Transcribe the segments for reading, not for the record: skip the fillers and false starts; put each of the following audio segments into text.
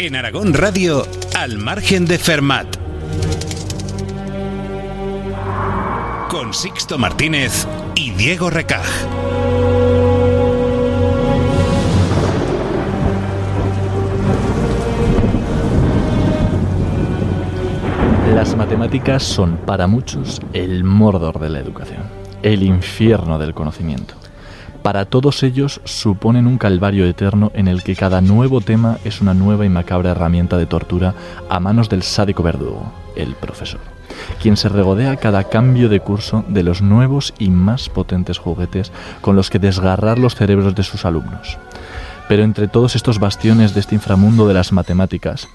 En Aragón Radio, Al margen de Fermat. Con Sixto Martínez y Diego Recaj. Las matemáticas son para muchos el Mordor de la educación, el infierno del conocimiento. Para todos ellos suponen un calvario eterno en el que cada nuevo tema es una nueva y macabra herramienta de tortura a manos del sádico verdugo, el profesor, quien se regodea a cada cambio de curso de los nuevos y más potentes juguetes con los que desgarrar los cerebros de sus alumnos. Pero entre todos estos bastiones de este inframundo de las matemáticas,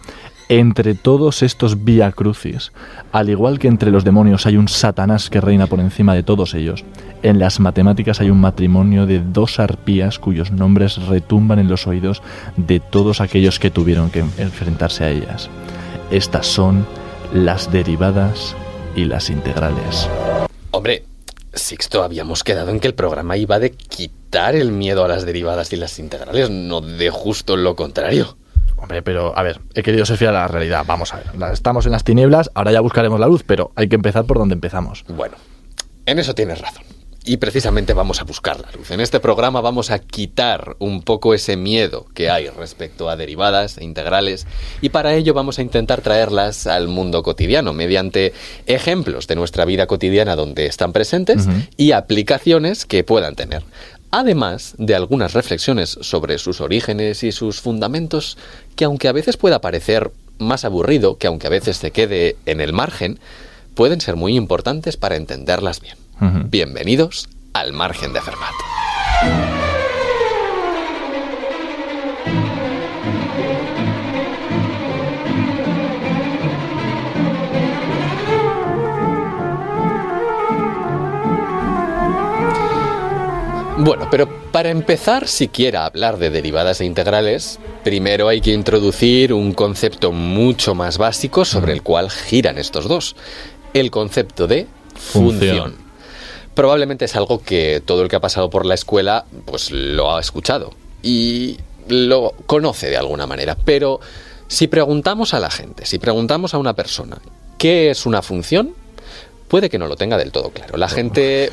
entre todos estos vía crucis, al igual que entre los demonios hay un Satanás que reina por encima de todos ellos, en las matemáticas hay un matrimonio de dos arpías cuyos nombres retumban en los oídos de todos aquellos que tuvieron que enfrentarse a ellas. Estas son las derivadas y las integrales. Hombre, Sixto, habíamos quedado en que el programa iba de quitar el miedo a las derivadas y las integrales, no de justo lo contrario. Hombre, pero a ver, he querido ser fiel a la realidad. Vamos a ver, estamos en las tinieblas, ahora ya buscaremos la luz, pero hay que empezar por donde empezamos. Bueno, en eso tienes razón. Y precisamente vamos a buscar la luz. En este programa vamos a quitar un poco ese miedo que hay respecto a derivadas e integrales, y para ello vamos a intentar traerlas al mundo cotidiano mediante ejemplos de nuestra vida cotidiana donde están presentes y aplicaciones que puedan tener. Además de algunas reflexiones sobre sus orígenes y sus fundamentos, que aunque a veces pueda parecer más aburrido, que aunque a veces se quede en el margen, pueden ser muy importantes para entenderlas bien. Bienvenidos al margen de Fermat. Bueno, pero para empezar siquiera a hablar de derivadas e integrales, primero hay que introducir un concepto mucho más básico sobre el cual giran estos dos. El concepto de función. Probablemente es algo que todo el que ha pasado por la escuela pues lo ha escuchado y lo conoce de alguna manera. Pero si preguntamos a la gente, si preguntamos a una persona ¿qué es una función?, puede que no lo tenga del todo claro. La gente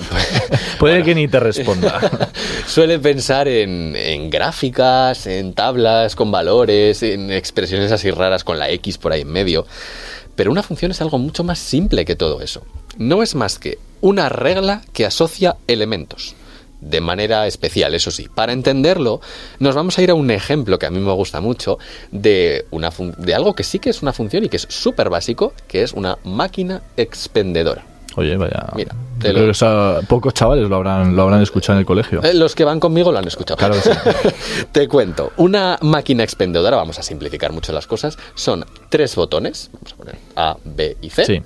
puede que ni te responda. Suele pensar en gráficas, en tablas con valores, en expresiones así raras con la X por ahí en medio. Pero una función es algo mucho más simple que todo eso. No es más que una regla que asocia elementos. De manera especial, eso sí. Para entenderlo, nos vamos a ir a un ejemplo que a mí me gusta mucho de algo que sí que es una función y que es súper básico, que es una máquina expendedora. Oye, vaya. Mira, creo que pocos chavales lo habrán escuchado en el colegio. Los que van conmigo lo han escuchado. Claro que sí. Te cuento. Una máquina expendedora, vamos a simplificar mucho las cosas, son 3 botones, vamos a poner A, B y C, sí.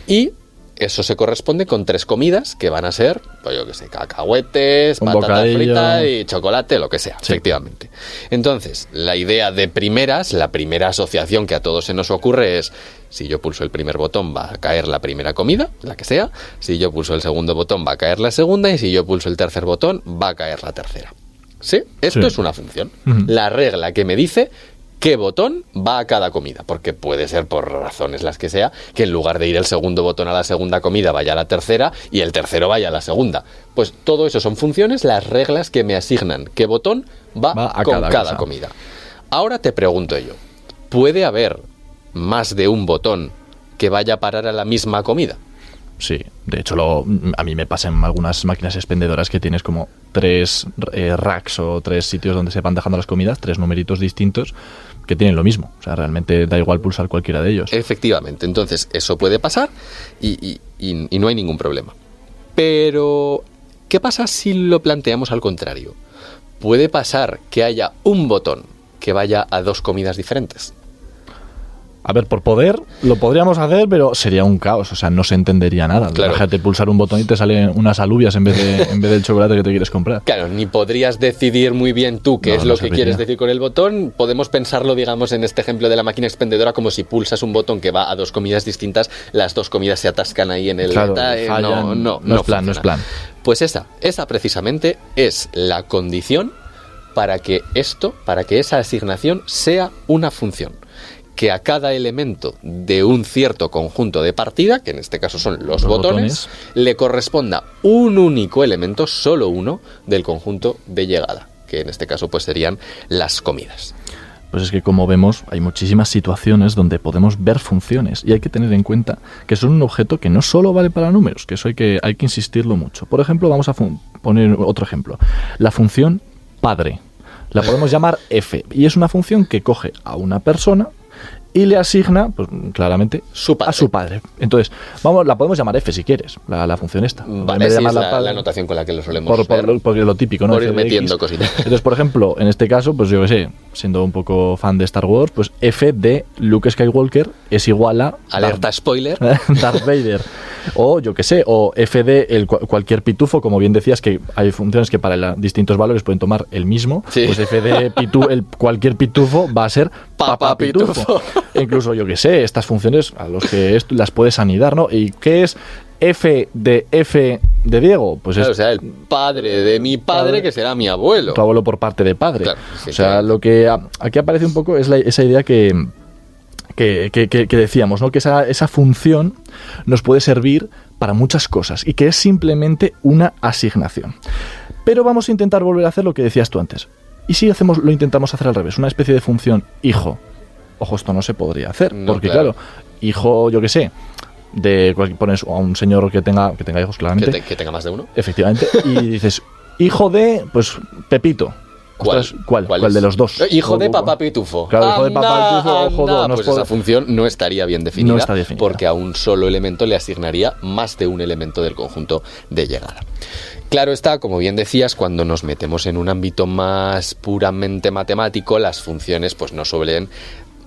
Y eso se corresponde con 3 comidas que van a ser, pues yo qué sé, cacahuetes, patata frita y chocolate, lo que sea, sí. Efectivamente. Entonces, la idea de primeras, la primera asociación que a todos se nos ocurre es: si yo pulso el primer botón va a caer la primera comida, la que sea; si yo pulso el segundo botón va a caer la segunda; y si yo pulso el tercer botón va a caer la tercera. ¿Sí? Esto es una función. La regla que me dice qué botón va a cada comida, porque puede ser, por razones las que sea, que en lugar de ir el segundo botón a la segunda comida vaya a la tercera y el tercero vaya a la segunda. Pues todo eso son funciones, las reglas que me asignan qué botón va a con cada comida. Ahora te pregunto yo, ¿puede haber más de un botón que vaya a parar a la misma comida? Sí, de hecho a mí me pasa en algunas máquinas expendedoras que tienes como 3 racks o 3 sitios donde se van dejando las comidas, 3 numeritos distintos que tienen lo mismo. O sea, realmente da igual pulsar cualquiera de ellos. Efectivamente, entonces eso puede pasar y no hay ningún problema. Pero, ¿qué pasa si lo planteamos al contrario? ¿Puede pasar que haya un botón que vaya a 2 comidas diferentes? A ver, por poder, lo podríamos hacer, pero sería un caos, o sea, no se entendería nada. Claro. Déjate pulsar un botón y te salen unas alubias en vez del chocolate que te quieres comprar. Claro, ni podrías decidir muy bien tú qué es lo que quieres decir con el botón. Podemos pensarlo, digamos, en este ejemplo de la máquina expendedora, como si pulsas un botón que va a 2 comidas distintas, las 2 comidas se atascan ahí en el... Claro, no es plan. Pues esa precisamente es la condición para que esa asignación sea una función. Que a cada elemento de un cierto conjunto de partida, que en este caso son los botones, le corresponda un único elemento, solo uno, del conjunto de llegada, que en este caso pues serían las comidas. Pues es que, como vemos, hay muchísimas situaciones donde podemos ver funciones y hay que tener en cuenta que son un objeto que no solo vale para números, que eso hay que insistirlo mucho. Por ejemplo, vamos a poner otro ejemplo. La función padre. La podemos llamar f y es una función que coge a una persona y le asigna, pues claramente, a su padre. Entonces, la podemos llamar f si quieres, la función esta. Vale, sí, es la notación con la que lo solemos ver. Por lo típico, ¿no? Por ir metiendo cositas. Entonces, por ejemplo, en este caso, pues yo que sé, siendo un poco fan de Star Wars, pues f de Luke Skywalker es igual a... Alerta spoiler. Darth Vader. O yo que sé, o f de cualquier pitufo, como bien decías, que hay funciones que para distintos valores pueden tomar el mismo, sí. Pues f de cualquier pitufo va a ser papá pitufo. Incluso, yo que sé, estas funciones a los que las puedes anidar, ¿no? ¿Y qué es f de Diego? Pues claro, o sea, el padre de mi padre, que será mi abuelo. Tu abuelo por parte de padre. Claro, sí, o sea, claro. Lo que aquí aparece un poco es esa idea que decíamos, ¿no? Que esa función nos puede servir para muchas cosas y que es simplemente una asignación. Pero vamos a intentar volver a hacer lo que decías tú antes. ¿Y si lo intentamos hacer al revés? Una especie de función hijo. Ojo, esto no se podría hacer, no, porque claro, hijo, yo qué sé, pones a un señor que tenga hijos, claramente. Que tenga más de uno. Efectivamente. Y dices, hijo de, pues, Pepito. ¿Cuál de los dos? Hijo de papá pitufo. Claro, hijo de papá pitufo. Pues esa función no estaría bien definida. No está definida. Porque a un solo elemento le asignaría más de un elemento del conjunto de llegada. Claro está, como bien decías, cuando nos metemos en un ámbito más puramente matemático, las funciones pues no suelen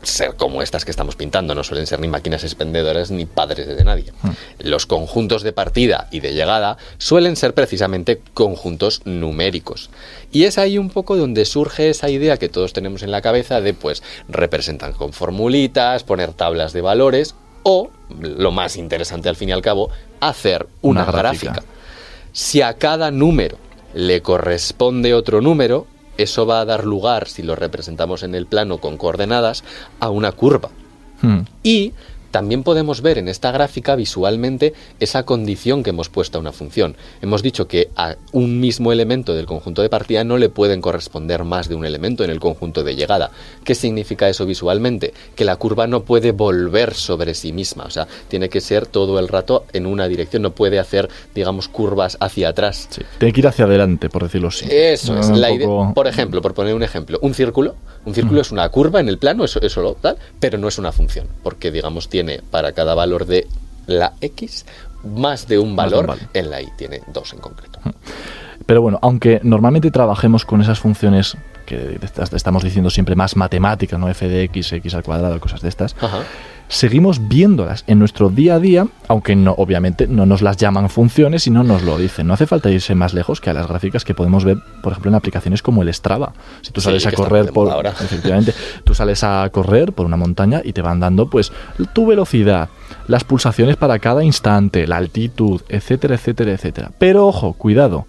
ser como estas que estamos pintando, no suelen ser ni máquinas expendedoras ni padres de nadie. Los conjuntos de partida y de llegada suelen ser precisamente conjuntos numéricos. Y es ahí un poco donde surge esa idea que todos tenemos en la cabeza de, pues, representan con formulitas, poner tablas de valores o, lo más interesante al fin y al cabo, hacer una gráfica. Si a cada número le corresponde otro número, eso va a dar lugar, si lo representamos en el plano con coordenadas, a una curva. Y también podemos ver en esta gráfica visualmente esa condición que hemos puesto a una función. Hemos dicho que a un mismo elemento del conjunto de partida no le pueden corresponder más de un elemento en el conjunto de llegada. ¿Qué significa eso visualmente? Que la curva no puede volver sobre sí misma, o sea, tiene que ser todo el rato en una dirección, no puede hacer, digamos, curvas hacia atrás. Sí, tiene que ir hacia adelante, por decirlo así. Eso es la idea. Por ejemplo, por poner un ejemplo, un círculo es una curva en el plano, eso lo tal, pero no es una función, porque, digamos, tiene para cada valor de la X más de un valor en la Y, tiene 2 en concreto. Pero bueno, aunque normalmente trabajemos con esas funciones que estamos diciendo siempre más matemáticas, ¿no? F de X, X al cuadrado, cosas de estas, seguimos viéndolas en nuestro día a día, aunque no, obviamente no nos las llaman funciones y no nos lo dicen. No hace falta irse más lejos que a las gráficas que podemos ver, por ejemplo, en aplicaciones como el Strava. Si tú sales a correr efectivamente, tú sales a correr por una montaña y te van dando, pues, tu velocidad, las pulsaciones para cada instante, la altitud, etcétera, etcétera, etcétera. Pero ojo, cuidado,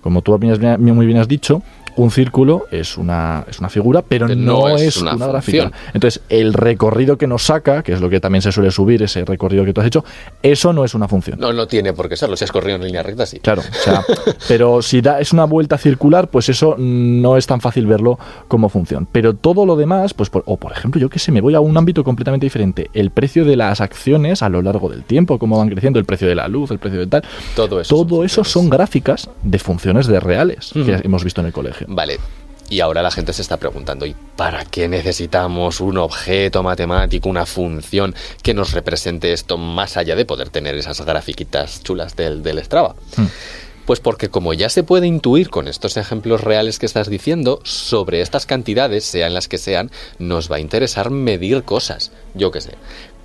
como tú muy bien has dicho, un círculo es una figura, pero no es una gráfica. Entonces, el recorrido que nos saca, que es lo que también se suele subir, ese recorrido que tú has hecho, eso no es una función. No tiene por qué serlo. Si has corrido en línea recta, sí. Claro, o sea, pero si es una vuelta circular, pues eso no es tan fácil verlo como función. Pero todo lo demás, pues, por ejemplo, yo que sé, me voy a un ámbito completamente diferente. El precio de las acciones a lo largo del tiempo, cómo van creciendo, el precio de la luz, el precio de tal. Todo eso son gráficas de funciones de reales que hemos visto en el colegio. Vale, y ahora la gente se está preguntando, ¿y para qué necesitamos un objeto matemático, una función que nos represente esto más allá de poder tener esas grafiquitas chulas del Strava? Pues porque, como ya se puede intuir con estos ejemplos reales que estás diciendo, sobre estas cantidades, sean las que sean, nos va a interesar medir cosas. Yo qué sé,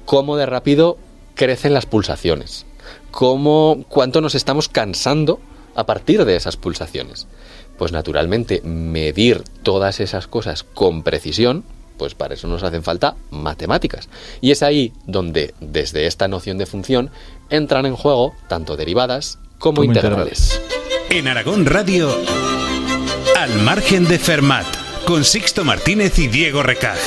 cómo de rápido crecen las pulsaciones, cuánto nos estamos cansando a partir de esas pulsaciones. Pues naturalmente, medir todas esas cosas con precisión, pues para eso nos hacen falta matemáticas. Y es ahí donde, desde esta noción de función, entran en juego tanto derivadas como integrales. En Aragón Radio, Al margen de Fermat, con Sixto Martínez y Diego Recaj.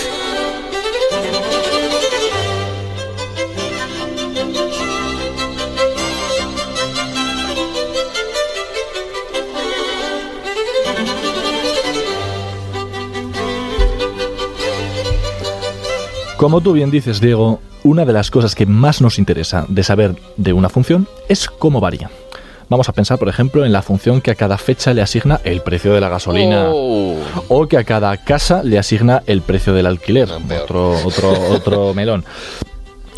Como tú bien dices, Diego, una de las cosas que más nos interesa de saber de una función es cómo varía. Vamos a pensar, por ejemplo, en la función que a cada fecha le asigna el precio de la gasolina o que a cada casa le asigna el precio del alquiler. Otro melón.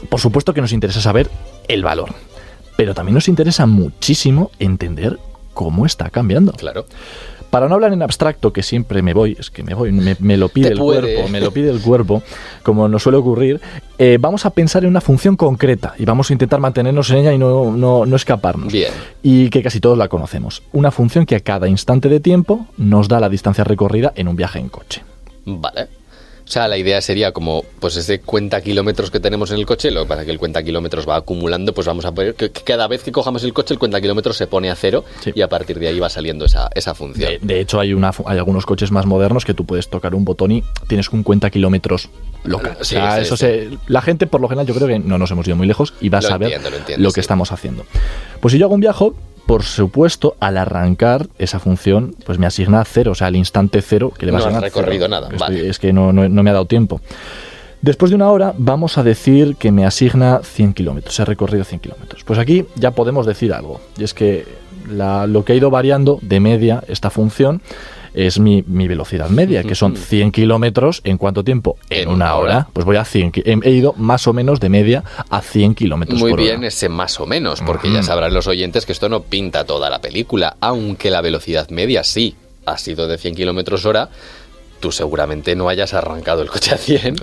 Por supuesto que nos interesa saber el valor, pero también nos interesa muchísimo entender cómo está cambiando. Claro. Para no hablar en abstracto, que siempre me lo pide el cuerpo, como nos suele ocurrir, vamos a pensar en una función concreta y vamos a intentar mantenernos en ella y no escaparnos. Bien. Y que casi todos la conocemos. Una función que a cada instante de tiempo nos da la distancia recorrida en un viaje en coche. Vale. O sea, la idea sería como, pues ese cuenta kilómetros que tenemos en el coche, lo que pasa es que el cuenta kilómetros va acumulando, pues vamos a poner que cada vez que cojamos el coche, el cuenta kilómetros se pone a 0 y a partir de ahí va saliendo esa función. De hecho, hay algunos coches más modernos que tú puedes tocar un botón y tienes un cuenta kilómetros local. Sí, la gente, por lo general, yo creo que no nos hemos ido muy lejos y va a saber lo que estamos haciendo. Pues si yo hago un viaje, por supuesto, al arrancar esa función, pues me asigna 0, o sea, al instante 0 que le va a asignar. No has recorrido nada, vale. Es que no me ha dado tiempo. Después de una hora, vamos a decir que me asigna 100 kilómetros, he recorrido 100 kilómetros. Pues aquí ya podemos decir algo, y es que lo que ha ido variando de media esta función es mi velocidad media, que son 100 kilómetros. ¿En cuánto tiempo? En una hora. Pues voy a 100. He ido más o menos de media a 100 kilómetros por hora. Muy bien ese más o menos, porque ya sabrán los oyentes que esto no pinta toda la película, aunque la velocidad media sí ha sido de 100 kilómetros hora. Tú seguramente no hayas arrancado el coche a 100,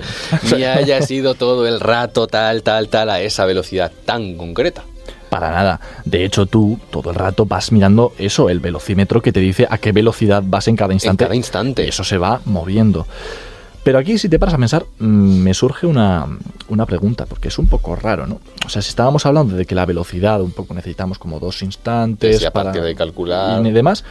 ni hayas ido todo el rato tal a esa velocidad tan concreta. Para nada. De hecho, tú todo el rato vas mirando eso, el velocímetro que te dice a qué velocidad vas en cada instante. En cada instante. Y eso se va moviendo. Pero aquí, si te paras a pensar, me surge una pregunta, porque es un poco raro, ¿no? O sea, si estábamos hablando de que la velocidad un poco necesitamos como 2 instantes sí, aparte de calcular y demás,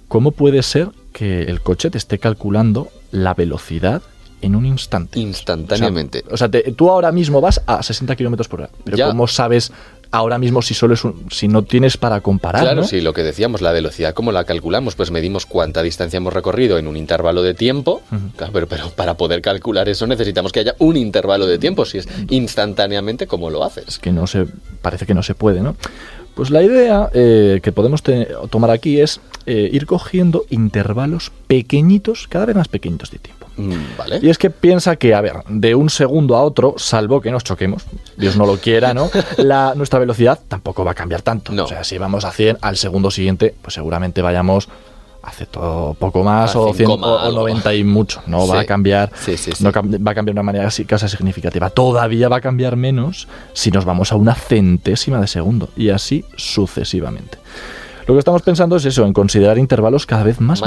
¿cómo puede ser que el coche te esté calculando la velocidad en un instante? Instantáneamente. O sea, tú ahora mismo vas a 60 kilómetros por hora, pero ya. ¿Cómo sabes ahora mismo si no tienes para comparar? Claro, ¿no? sí, lo que decíamos, la velocidad, ¿cómo la calculamos? Pues medimos cuánta distancia hemos recorrido en un intervalo de tiempo, claro, pero para poder calcular eso necesitamos que haya un intervalo de tiempo. Si es instantáneamente, ¿cómo lo haces? Es que parece que no se puede, ¿no? Pues la idea que podemos tomar aquí es ir cogiendo intervalos pequeñitos, cada vez más pequeñitos de tiempo. Vale. Y es que piensa que, a ver, de un segundo a otro, salvo que nos choquemos, Dios no lo quiera, ¿no? Nuestra velocidad tampoco va a cambiar tanto. No. O sea, si vamos a 100, al segundo siguiente, pues seguramente vayamos a poco más, o 100 o 90 y mucho. No va a cambiar. Sí. No va a cambiar de una manera casi significativa. Todavía va a cambiar menos si nos vamos a una centésima de segundo. Y así sucesivamente. Lo que estamos pensando es eso, en considerar intervalos cada vez más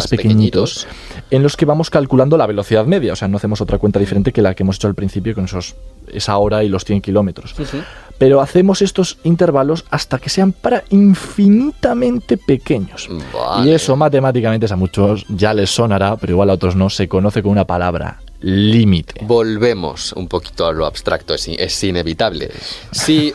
pequeñitos, en los que vamos calculando la velocidad media. O sea, no hacemos otra cuenta diferente que la que hemos hecho al principio con esa hora y los 100 kilómetros. Pero hacemos estos intervalos hasta que sean para infinitamente pequeños. Vale. Y eso matemáticamente a muchos ya les sonará, pero igual a otros no, se conoce con una palabra: límite. Volvemos un poquito a lo abstracto, es inevitable. Sí,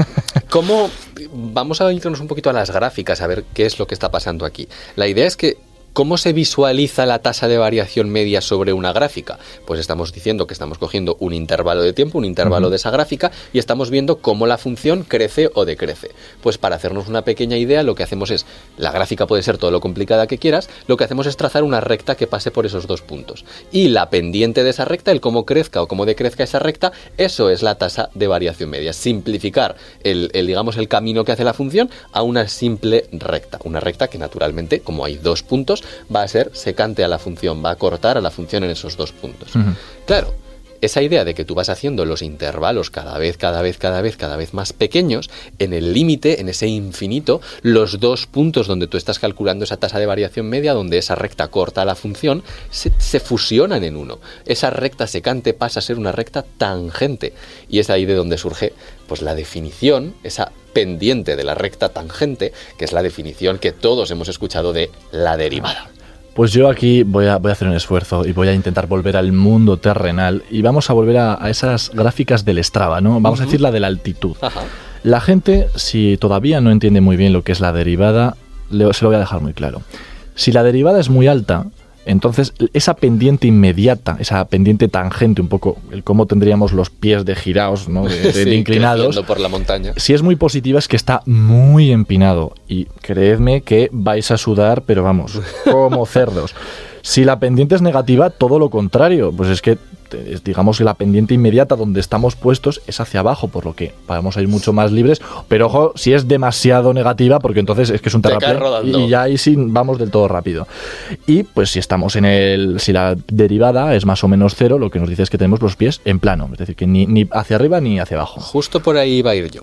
¿cómo? Vamos a irnos un poquito a las gráficas, a ver qué es lo que está pasando aquí. La idea es que, ¿cómo se visualiza la tasa de variación media sobre una gráfica? Pues estamos diciendo que estamos cogiendo un intervalo de tiempo, un intervalo de esa gráfica, y estamos viendo cómo la función crece o decrece. Pues para hacernos una pequeña idea, lo que hacemos es, la gráfica puede ser todo lo complicada que quieras, lo que hacemos es trazar una recta que pase por esos 2 puntos. Y la pendiente de esa recta, el cómo crezca o cómo decrezca esa recta, eso es la tasa de variación media. Simplificar digamos, el camino que hace la función a una simple recta. Una recta que naturalmente, como hay 2 puntos, va a ser secante a la función, va a cortar a la función en esos 2 puntos. Claro, esa idea de que tú vas haciendo los intervalos cada vez más pequeños, en el límite, en ese infinito, los 2 puntos donde tú estás calculando esa tasa de variación media, donde esa recta corta a la función, se fusionan en uno. Esa recta secante pasa a ser una recta tangente. Y es ahí de donde surge pues la definición, esa pendiente de la recta tangente, que es la definición que todos hemos escuchado de la derivada. Pues yo aquí voy a hacer un esfuerzo y voy a intentar volver al mundo terrenal y vamos a volver a esas gráficas del Strava, ¿no? Vamos a decir la de la altitud. Ajá. La gente, si todavía no entiende muy bien lo que es la derivada, se lo voy a dejar muy claro. Si la derivada es muy alta, entonces esa pendiente inmediata, esa pendiente tangente, un poco el cómo tendríamos los pies de girados, ¿no? de inclinados, por la montaña. Si es muy positiva es que está muy empinado y creedme que vais a sudar, pero vamos, como cerdos. Si la pendiente es negativa, todo lo contrario, pues es que digamos que la pendiente inmediata donde estamos puestos es hacia abajo, por lo que vamos a ir mucho más libres, pero ojo, si es demasiado negativa, porque entonces es que es un terraplén y ya ahí sí vamos del todo rápido. Y pues si estamos si la derivada es más o menos cero, lo que nos dice es que tenemos los pies en plano, es decir, que ni hacia arriba ni hacia abajo. Justo por ahí iba a ir yo,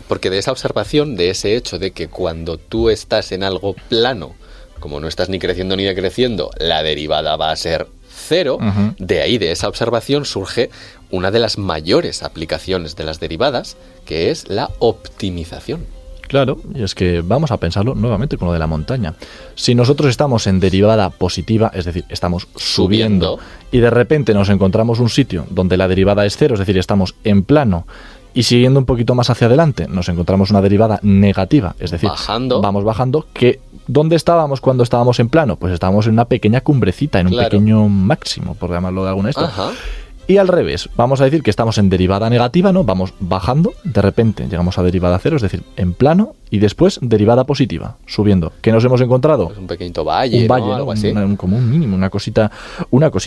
porque de esa observación, de ese hecho de que cuando tú estás en algo plano, como no estás ni creciendo ni decreciendo, la derivada va a ser cero. De ahí, de esa observación, surge una de las mayores aplicaciones de las derivadas, que es la optimización. Claro, y es que vamos a pensarlo nuevamente con lo de la montaña. Si nosotros estamos en derivada positiva, es decir, estamos subiendo, y de repente nos encontramos un sitio donde la derivada es cero, es decir, estamos en plano, y siguiendo un poquito más hacia adelante nos encontramos una derivada negativa, es decir, vamos bajando, que ¿dónde estábamos cuando estábamos en plano? Pues estábamos en una pequeña cumbrecita, en un pequeño máximo, por llamarlo de alguna esto. Y al revés, vamos a decir que estamos en derivada negativa, ¿no? Vamos bajando, de repente llegamos a derivada cero, es decir, en plano, y después derivada positiva, subiendo. ¿Qué nos hemos encontrado? Pues un pequeño valle, un valle, ¿no? Algo así. Como un mínimo, una cosita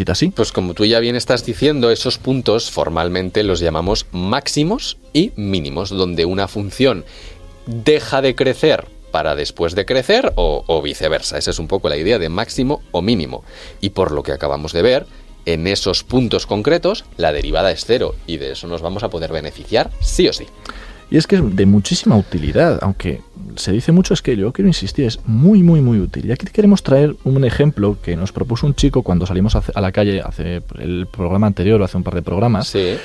así. Pues como tú ya bien estás diciendo, esos puntos formalmente los llamamos máximos y mínimos, donde una función deja de crecer para después de crecer o viceversa. Esa es un poco la idea de máximo o mínimo. Y por lo que acabamos de ver, en esos puntos concretos, la derivada es cero y de eso nos vamos a poder beneficiar sí o sí. Y es que es de muchísima utilidad, aunque se dice mucho, es que yo quiero insistir, es muy, muy, muy útil. Y aquí queremos traer un ejemplo que nos propuso un chico cuando salimos a la calle hace el programa anterior o hace un par de programas. Sí.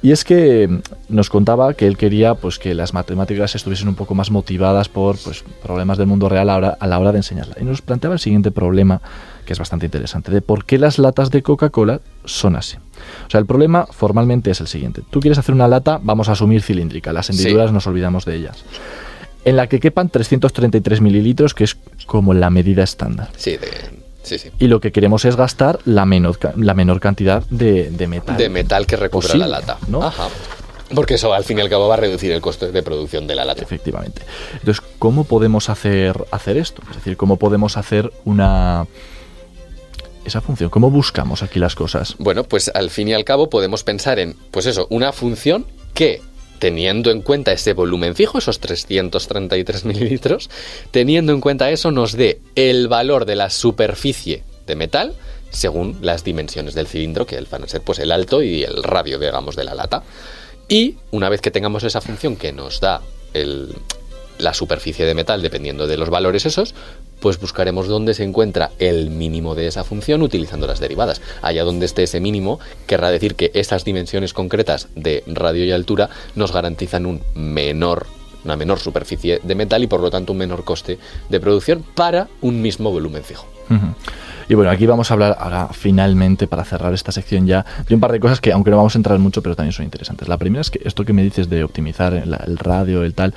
Y es que nos contaba que él quería pues que las matemáticas estuviesen un poco más motivadas por pues, problemas del mundo real a la hora de enseñarla. Y nos planteaba el siguiente problema, que es bastante interesante, de por qué las latas de Coca-Cola son así. O sea, el problema formalmente es el siguiente. Tú quieres hacer una lata, vamos a asumir cilíndrica, las hendiduras nos olvidamos de ellas, en la que quepan 333 mililitros, que es como la medida estándar. Sí. Y lo que queremos es gastar la menor cantidad de metal. De metal que recubra posible, la lata. ¿no? Ajá. Porque eso al fin y al cabo va a reducir el coste de producción de la lata. Efectivamente. Entonces, ¿cómo podemos hacer esto? Es decir, ¿cómo podemos hacer esa función? ¿Cómo buscamos aquí las cosas? Bueno, pues al fin y al cabo podemos pensar en, pues eso, una función que, teniendo en cuenta ese volumen fijo, esos 333 mililitros, teniendo en cuenta eso, nos dé el valor de la superficie de metal según las dimensiones del cilindro, que van a ser pues el alto y el radio, digamos, de la lata. Y una vez que tengamos esa función que nos da la superficie de metal, dependiendo de los valores esos, pues buscaremos dónde se encuentra el mínimo de esa función utilizando las derivadas. Allá donde esté ese mínimo, querrá decir que esas dimensiones concretas de radio y altura nos garantizan una menor superficie de metal y por lo tanto un menor coste de producción para un mismo volumen fijo. Y bueno, aquí vamos a hablar ahora finalmente, para cerrar esta sección ya, de un par de cosas que aunque no vamos a entrar mucho, pero también son interesantes. La primera es que esto que me dices de optimizar el radio, el tal,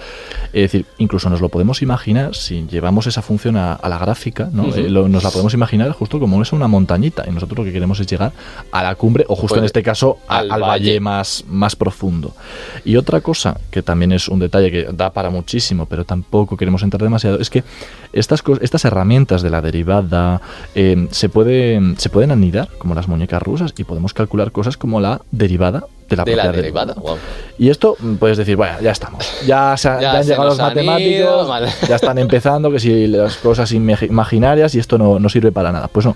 es decir, incluso nos lo podemos imaginar si llevamos esa función a la gráfica, ¿no? Nos la podemos imaginar justo como es una montañita y nosotros lo que queremos es llegar a la cumbre o justo en este caso al valle más profundo. Y otra cosa que también es un detalle que da para muchísimo, pero tampoco queremos entrar demasiado, es que estas herramientas de la derivada se pueden anidar como las muñecas rusas y podemos calcular cosas como la derivada de la derivada. Wow. Y esto puedes decir, bueno, ya estamos. Ya han llegado los matemáticos, ya están empezando, que si las cosas imaginarias y esto no sirve para nada. Pues no,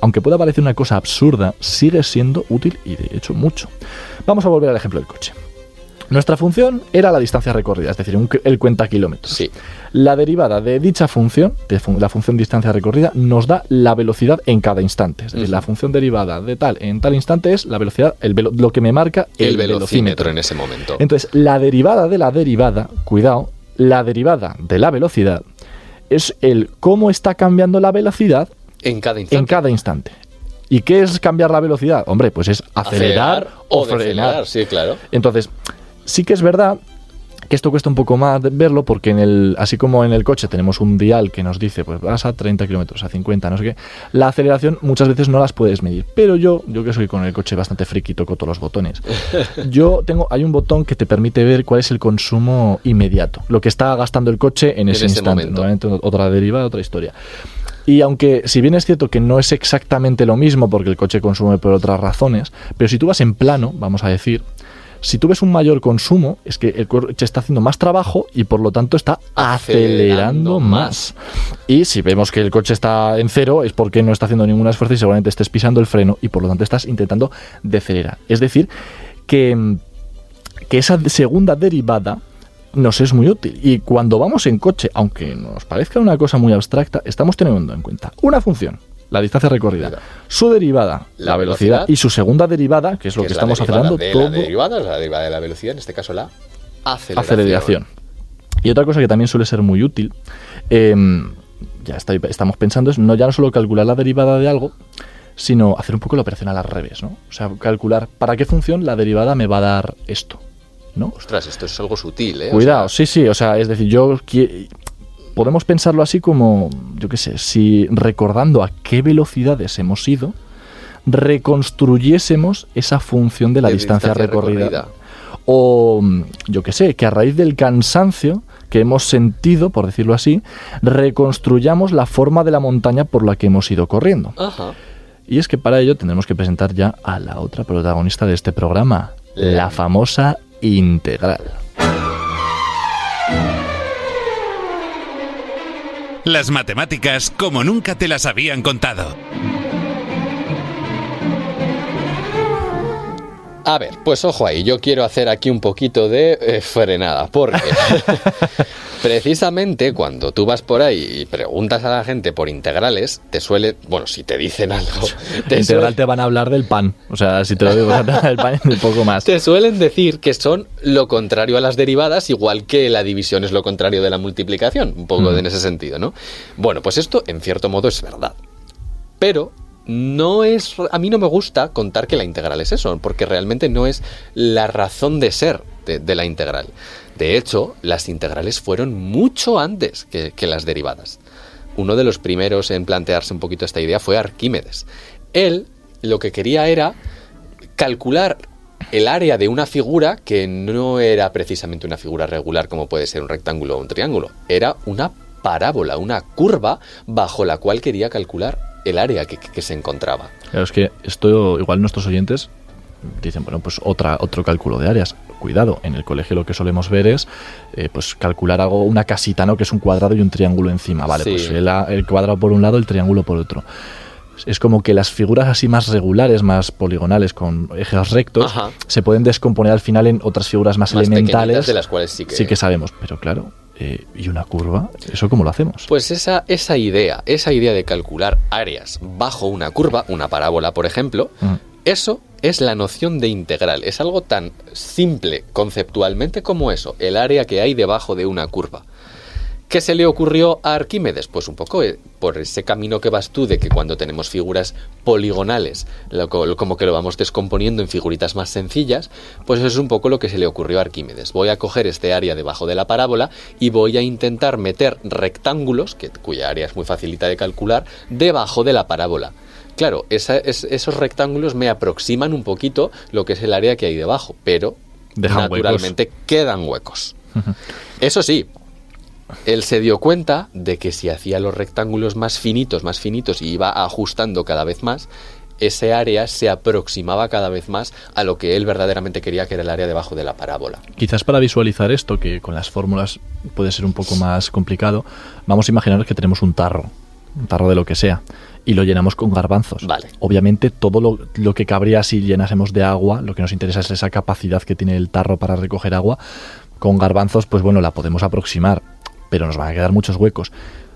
aunque pueda parecer una cosa absurda, sigue siendo útil y de hecho mucho. Vamos a volver al ejemplo del coche. Nuestra función era la distancia recorrida, es decir, el cuenta kilómetros. Sí. La derivada de dicha función, la función distancia recorrida, nos da la velocidad en cada instante. Es decir, la función derivada de tal en tal instante es la velocidad, lo que me marca el velocímetro en ese momento. Entonces, la derivada de la derivada, cuidado, la derivada de la velocidad es el cómo está cambiando la velocidad En cada instante. En cada instante. ¿Y qué es cambiar la velocidad? Hombre, pues es acelerar o frenar. Decelerar, sí, claro. Entonces, sí que es verdad que esto cuesta un poco más de verlo, porque así como en el coche tenemos un dial que nos dice, pues vas a 30 kilómetros, a 50, no sé qué, la aceleración muchas veces no las puedes medir. Pero yo que soy con el coche bastante friki, toco todos los botones, hay un botón que te permite ver cuál es el consumo inmediato, lo que está gastando el coche en ese instante. Normalmente otra derivada, otra historia. Y aunque, si bien es cierto que no es exactamente lo mismo, porque el coche consume por otras razones, pero si tú vas en plano, vamos a decir, si tú ves un mayor consumo, es que el coche está haciendo más trabajo y por lo tanto está acelerando más. Y si vemos que el coche está en cero, es porque no está haciendo ningún esfuerzo y seguramente estés pisando el freno y por lo tanto estás intentando decelerar. Es decir, que esa segunda derivada nos es muy útil. Y cuando vamos en coche, aunque nos parezca una cosa muy abstracta, estamos teniendo en cuenta una función, la distancia recorrida, su derivada, la velocidad, y su segunda derivada, que es lo que estamos acelerando todo. La derivada, la derivada de la velocidad, en este caso la aceleración. Y otra cosa que también suele ser muy útil, estamos pensando, es ya no solo calcular la derivada de algo, sino hacer un poco la operación al revés, ¿no? O sea, calcular para qué función la derivada me va a dar esto, ¿no? Ostras, esto es algo sutil, ¿eh? Cuidado, sí, o sea, es decir, podemos pensarlo así como, yo qué sé, si recordando a qué velocidades hemos ido, reconstruyésemos esa función de la distancia recorrida. O, yo qué sé, que a raíz del cansancio que hemos sentido, por decirlo así, reconstruyamos la forma de la montaña por la que hemos ido corriendo. Ajá. Y es que para ello tendremos que presentar ya a la otra protagonista de este programa, la famosa integral. Las matemáticas como nunca te las habían contado. A ver, pues ojo ahí, yo quiero hacer aquí un poquito de frenada, porque precisamente cuando tú vas por ahí y preguntas a la gente por integrales, te suele, bueno, si te dicen algo... Te van a hablar del pan, o sea, si te lo digo, del pan y un poco más. Te suelen decir que son lo contrario a las derivadas, igual que la división es lo contrario de la multiplicación, un poco en ese sentido, ¿no? Bueno, pues esto en cierto modo es verdad, pero... a mí no me gusta contar que la integral es eso, porque realmente no es la razón de ser de la integral. De hecho, las integrales fueron mucho antes que las derivadas. Uno de los primeros en plantearse un poquito esta idea fue Arquímedes. Él lo que quería era calcular el área de una figura que no era precisamente una figura regular como puede ser un rectángulo o un triángulo. Era una parábola, una curva bajo la cual quería calcular el área que se encontraba. Claro, es que esto, igual nuestros oyentes dicen, bueno, pues otro cálculo de áreas. Cuidado, en el colegio lo que solemos ver es pues calcular algo, una casita, ¿no? Que es un cuadrado y un triángulo encima. Vale, sí. Pues el cuadrado por un lado, el triángulo por otro. Es como que las figuras así más regulares, más poligonales, con ejes rectos, ajá, se pueden descomponer al final en otras figuras más elementales, de las cuales sí que sabemos. Pero claro, ¿y una curva? ¿Eso cómo lo hacemos? Pues esa idea de calcular áreas bajo una curva, una parábola, por ejemplo, eso es la noción de integral. Es algo tan simple conceptualmente como eso, el área que hay debajo de una curva. ¿Qué se le ocurrió a Arquímedes? Pues un poco por ese camino que vas tú de que cuando tenemos figuras poligonales, como que lo vamos descomponiendo en figuritas más sencillas, pues eso es un poco lo que se le ocurrió a Arquímedes. Voy a coger este área debajo de la parábola y voy a intentar meter rectángulos, cuya área es muy facilita de calcular, debajo de la parábola. Claro, esos rectángulos me aproximan un poquito lo que es el área que hay debajo, pero naturalmente quedan huecos. Eso sí, él se dio cuenta de que si hacía los rectángulos más finitos y iba ajustando cada vez más, ese área se aproximaba cada vez más a lo que él verdaderamente quería, que era el área debajo de la parábola. Quizás para visualizar esto, que con las fórmulas puede ser un poco más complicado, vamos a imaginar que tenemos un tarro de lo que sea, y lo llenamos con garbanzos. Vale. Obviamente todo lo que cabría si llenásemos de agua, lo que nos interesa es esa capacidad que tiene el tarro para recoger agua. Con garbanzos, pues bueno, la podemos aproximar, pero nos van a quedar muchos huecos.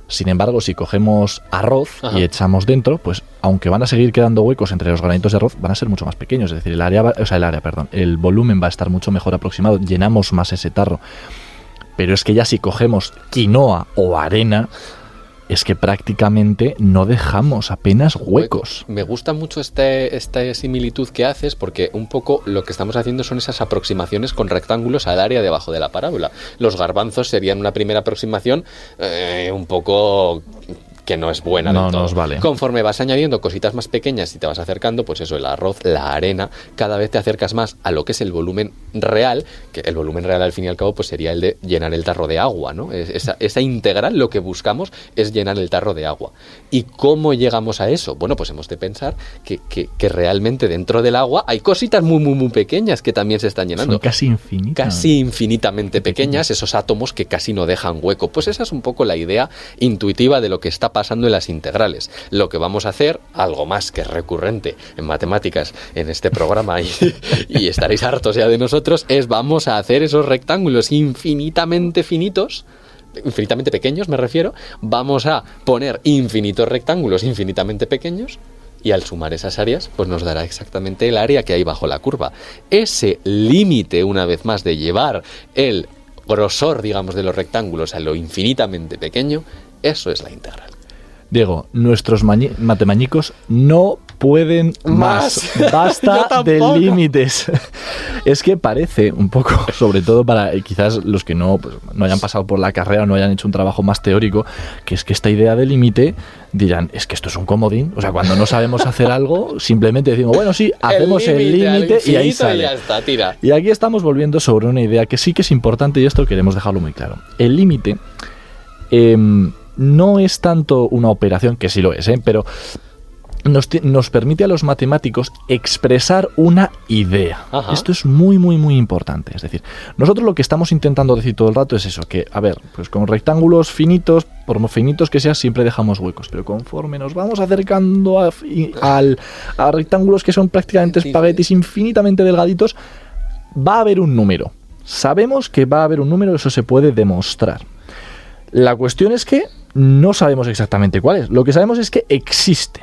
Sin embargo, si cogemos arroz, ajá, y echamos dentro, pues aunque van a seguir quedando huecos entre los granitos de arroz, van a ser mucho más pequeños. Es decir, el volumen va a estar mucho mejor aproximado, llenamos más ese tarro. Pero es que ya si cogemos quinoa o arena, es que prácticamente no dejamos apenas huecos. Me gusta mucho esta similitud que haces, porque un poco lo que estamos haciendo son esas aproximaciones con rectángulos al área debajo de la parábola. Los garbanzos serían una primera aproximación un poco que no es buena del todo. No nos vale. Conforme vas añadiendo cositas más pequeñas y te vas acercando, pues eso, el arroz, la arena, cada vez te acercas más a lo que es el volumen real, que el volumen real al fin y al cabo pues sería el de llenar el tarro de agua, ¿no? Esa integral, lo que buscamos es llenar el tarro de agua. ¿Y cómo llegamos a eso? Bueno, pues hemos de pensar que realmente dentro del agua hay cositas muy, muy, muy pequeñas que también se están llenando. Son casi infinitas. Casi infinitamente pequeñas, esos átomos que casi no dejan hueco. Pues esa es un poco la idea intuitiva de lo que está pasando en las integrales. Lo que vamos a hacer, algo más que recurrente en matemáticas en este programa y estaréis hartos ya de nosotros, es vamos a hacer esos rectángulos infinitamente finitos, infinitamente pequeños me refiero, vamos a poner infinitos rectángulos infinitamente pequeños y al sumar esas áreas pues nos dará exactamente el área que hay bajo la curva. Ese límite, una vez más, de llevar el grosor, digamos, de los rectángulos a lo infinitamente pequeño, eso es la integral. Diego, nuestros matemañicos no pueden más. Basta de límites. Es que parece un poco, sobre todo para quizás los que no hayan pasado por la carrera o no hayan hecho un trabajo más teórico, que es que esta idea de límite dirán, es que esto es un comodín. O sea, cuando no sabemos hacer algo, simplemente decimos, bueno, sí, hacemos el límite y ahí sale. Y ya está, tira. Y aquí estamos volviendo sobre una idea que sí que es importante y esto queremos dejarlo muy claro. El límite no es tanto una operación, que sí lo es, pero nos permite a los matemáticos expresar una idea. Ajá. Esto es muy, muy, muy importante. Es decir, nosotros lo que estamos intentando decir todo el rato es eso, que, a ver, pues con rectángulos finitos, por muy finitos que sean, siempre dejamos huecos, pero conforme nos vamos acercando a rectángulos que son prácticamente espaguetis infinitamente delgaditos, va a haber un número. Sabemos que va a haber un número, eso se puede demostrar. La cuestión es que no sabemos exactamente cuál es. Lo que sabemos es que existe.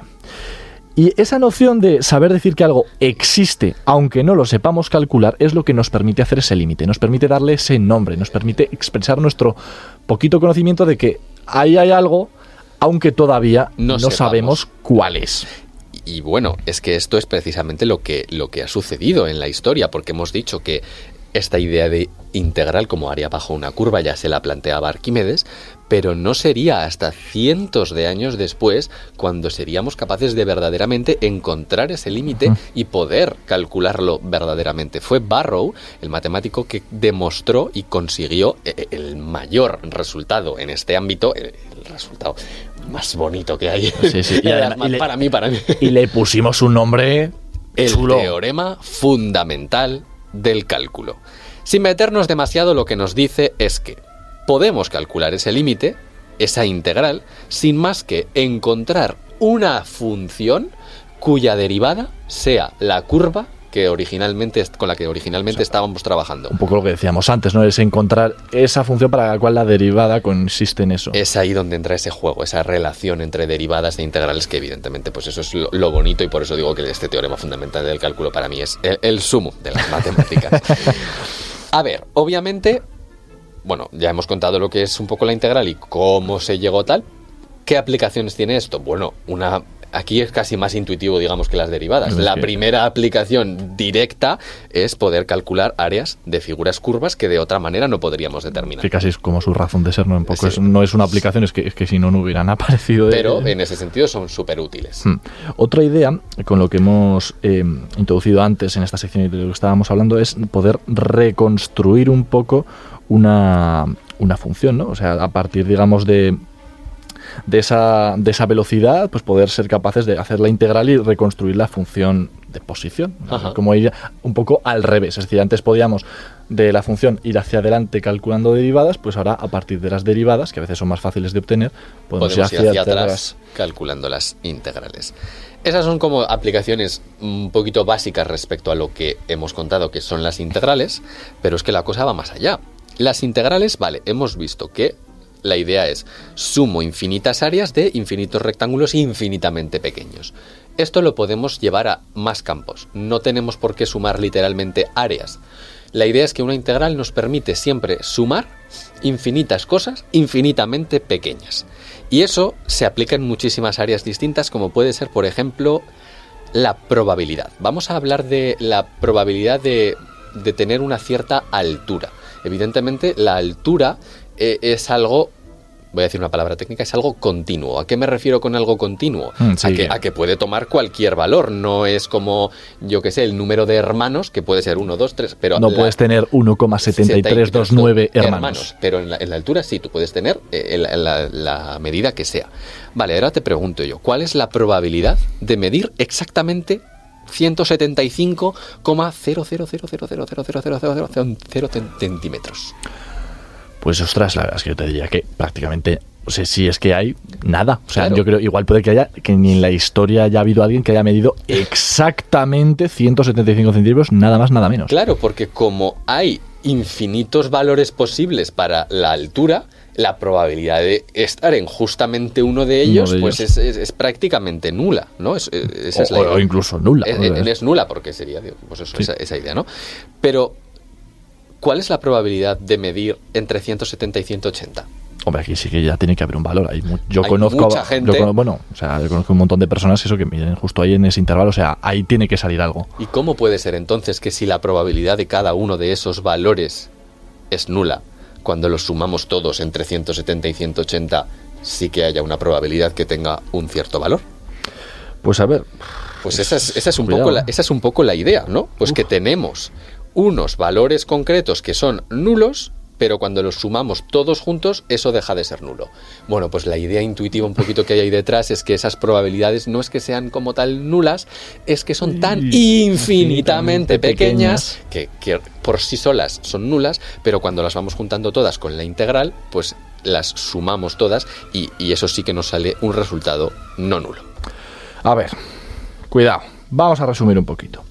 Y esa noción de saber decir que algo existe, aunque no lo sepamos calcular, es lo que nos permite hacer ese límite, nos permite darle ese nombre, nos permite expresar nuestro poquito conocimiento de que ahí hay algo, aunque todavía no sabemos cuál es. Y bueno, es que esto es precisamente lo que ha sucedido en la historia, porque hemos dicho que esta idea de integral como área bajo una curva ya se la planteaba Arquímedes, pero no sería hasta cientos de años después cuando seríamos capaces de verdaderamente encontrar ese límite y poder calcularlo verdaderamente. Fue Barrow, el matemático, que demostró y consiguió el mayor resultado en este ámbito, el resultado más bonito que hay. Sí. Para mí. Y le pusimos un nombre chulo. El teorema fundamental del cálculo. Sin meternos demasiado, lo que nos dice es que podemos calcular ese límite, esa integral, sin más que encontrar una función cuya derivada sea la curva con la que originalmente estábamos trabajando. Un poco lo que decíamos antes, ¿no? Es encontrar esa función para la cual la derivada consiste en eso. Es ahí donde entra ese juego, esa relación entre derivadas e integrales, que evidentemente pues eso es lo bonito, y por eso digo que este teorema fundamental del cálculo para mí es el sumo de las matemáticas. A ver, obviamente, bueno, ya hemos contado lo que es un poco la integral y cómo se llegó tal. ¿Qué aplicaciones tiene esto? Bueno, aquí es casi más intuitivo, digamos, que las derivadas. La primera aplicación directa es poder calcular áreas de figuras curvas que de otra manera no podríamos determinar. Que casi es como su razón de ser, ¿no? Un poco Sí. No es una aplicación, es que si no hubieran aparecido. Pero en ese sentido son súper útiles. Otra idea, con lo que hemos introducido antes en esta sección y de lo que estábamos hablando, es poder reconstruir un poco una función, ¿no? O sea, a partir, digamos, de esa velocidad, pues poder ser capaces de hacer la integral y reconstruir la función de posición. Ajá. Como ir un poco al revés. Es decir, antes podíamos de la función ir hacia adelante calculando derivadas, pues ahora a partir de las derivadas, que a veces son más fáciles de obtener, podemos ir hacia atrás calculando las integrales. Esas son como aplicaciones un poquito básicas respecto a lo que hemos contado que son las integrales, pero es que la cosa va más allá. Las integrales, vale, hemos visto que la idea es sumo infinitas áreas de infinitos rectángulos infinitamente pequeños. Esto lo podemos llevar a más campos. No tenemos por qué sumar literalmente áreas. La idea es que una integral nos permite siempre sumar infinitas cosas infinitamente pequeñas. Y eso se aplica en muchísimas áreas distintas, como puede ser, por ejemplo, la probabilidad. Vamos a hablar de la probabilidad de tener una cierta altura. Evidentemente, la altura es algo, voy a decir una palabra técnica, es algo continuo. ¿A qué me refiero con algo continuo? Sí, a que puede tomar cualquier valor. No es como, yo qué sé, el número de hermanos, que puede ser 1, 2, 3, pero... No puedes tener 1,7329 hermanos. Pero en la altura sí, tú puedes tener la medida que sea. Vale, ahora te pregunto yo, ¿cuál es la probabilidad de medir exactamente 175,000000000 centímetros? Pues ostras, la verdad es que yo te diría que prácticamente, o sea, si es que hay nada. O sea, Claro. yo creo, igual puede que ni en la historia haya habido alguien que haya medido exactamente 175 centímetros, nada más, nada menos. Claro, porque como hay infinitos valores posibles para la altura, la probabilidad de estar en justamente uno de ellos, pues es prácticamente nula, ¿no? Esa es la idea. O incluso nula. Es nula, porque sería, pues eso, Sí. esa idea, ¿no? Pero, ¿cuál es la probabilidad de medir entre 170 y 180? Hombre, aquí sí que ya tiene que haber un valor. Yo Hay conozco mucha gente. yo conozco un montón de personas que miren justo ahí en ese intervalo. O sea, ahí tiene que salir algo. ¿Y cómo puede ser entonces que si la probabilidad de cada uno de esos valores es nula, cuando los sumamos todos entre 170 y 180, sí que haya una probabilidad que tenga un cierto valor? Pues a ver. Pues esa es un cuidado. poco la idea, ¿no? Pues que tenemos unos valores concretos que son nulos, pero cuando los sumamos todos juntos, eso deja de ser nulo. Bueno, pues la idea intuitiva un poquito que hay ahí detrás es que esas probabilidades no es que sean como tal nulas, es que son tan infinitamente pequeñas que por sí solas son nulas, pero cuando las vamos juntando todas con la integral, pues las sumamos todas y eso sí que nos sale un resultado no nulo. A ver, cuidado. Vamos a resumir un poquito.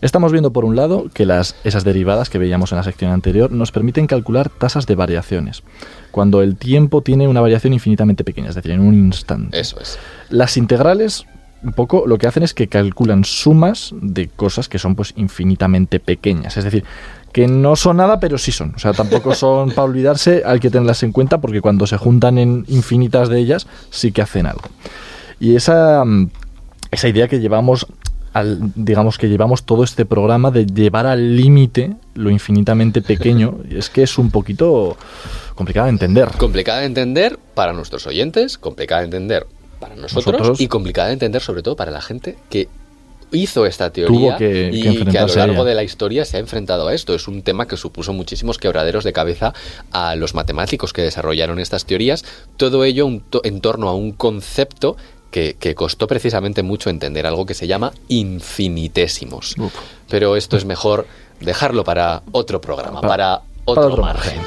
Estamos viendo por un lado que esas derivadas que veíamos en la sección anterior nos permiten calcular tasas de variaciones, cuando el tiempo tiene una variación infinitamente pequeña, es decir, en un instante. Eso es. Las integrales, un poco, lo que hacen es que calculan sumas de cosas que son pues infinitamente pequeñas, es decir, que no son nada, pero sí son. O sea, tampoco son para olvidarse, hay que tenerlas en cuenta porque cuando se juntan en infinitas de ellas, sí que hacen algo. Y esa idea que llevamos... digamos que llevamos todo este programa de llevar al límite lo infinitamente pequeño, es que es un poquito complicado de entender. Complicada de entender para nuestros oyentes, complicada de entender para nosotros y complicada de entender sobre todo para la gente que hizo esta teoría y que a lo largo de la historia se ha enfrentado a esto. Es un tema que supuso muchísimos quebraderos de cabeza a los matemáticos que desarrollaron estas teorías, todo ello en torno a un concepto que costó precisamente mucho entender, algo que se llama infinitésimos. Pero esto es mejor dejarlo para otro programa, para otro margen.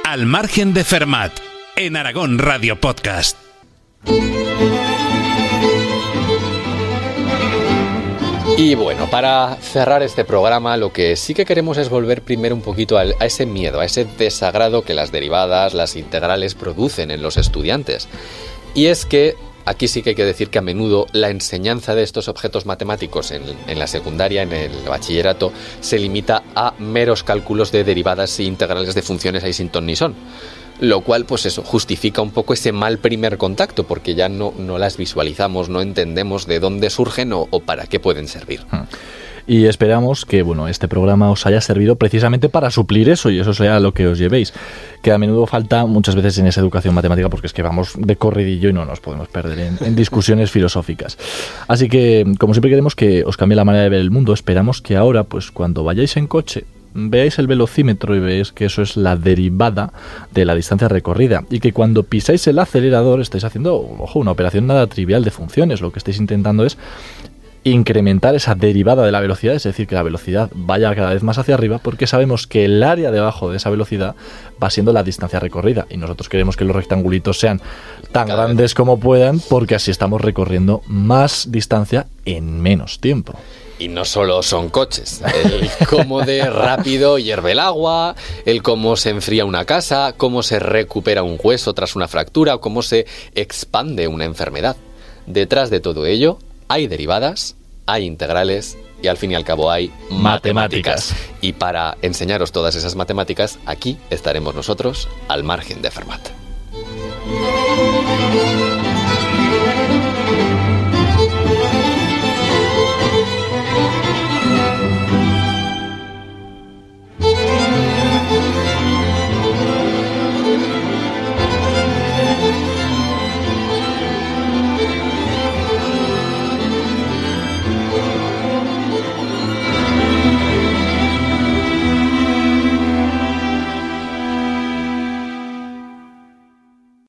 Al margen de Fermat, en Aragón Radio Podcast. Y bueno, para cerrar este programa, lo que sí que queremos es volver primero un poquito a ese miedo, a ese desagrado que las derivadas, las integrales producen en los estudiantes. Y es que aquí sí que hay que decir que a menudo la enseñanza de estos objetos matemáticos en la secundaria, en el bachillerato, se limita a meros cálculos de derivadas e integrales de funciones ahí sin ton ni son. Lo cual, pues eso, justifica un poco ese mal primer contacto, porque ya no las visualizamos, no entendemos de dónde surgen o para qué pueden servir. Y esperamos que este programa os haya servido precisamente para suplir eso y eso sea lo que os llevéis, que a menudo falta muchas veces en esa educación matemática porque es que vamos de corridillo y no nos podemos perder en discusiones filosóficas. Así que, como siempre queremos que os cambie la manera de ver el mundo, esperamos que ahora, pues cuando vayáis en coche, veáis el velocímetro y veáis que eso es la derivada de la distancia recorrida y que cuando pisáis el acelerador estáis haciendo, una operación nada trivial de funciones. Lo que estáis intentando es incrementar esa derivada de la velocidad, es decir, que la velocidad vaya cada vez más hacia arriba, porque sabemos que el área debajo de esa velocidad va siendo la distancia recorrida y nosotros queremos que los rectangulitos sean tan grandes como puedan, porque así estamos recorriendo más distancia en menos tiempo. Y no solo son coches, el cómo de rápido hierve el agua, el cómo se enfría una casa, cómo se recupera un hueso tras una fractura o cómo se expande una enfermedad. Detrás de todo ello hay derivadas, hay integrales y al fin y al cabo hay matemáticas. Y para enseñaros todas esas matemáticas, aquí estaremos nosotros al margen de Fermat.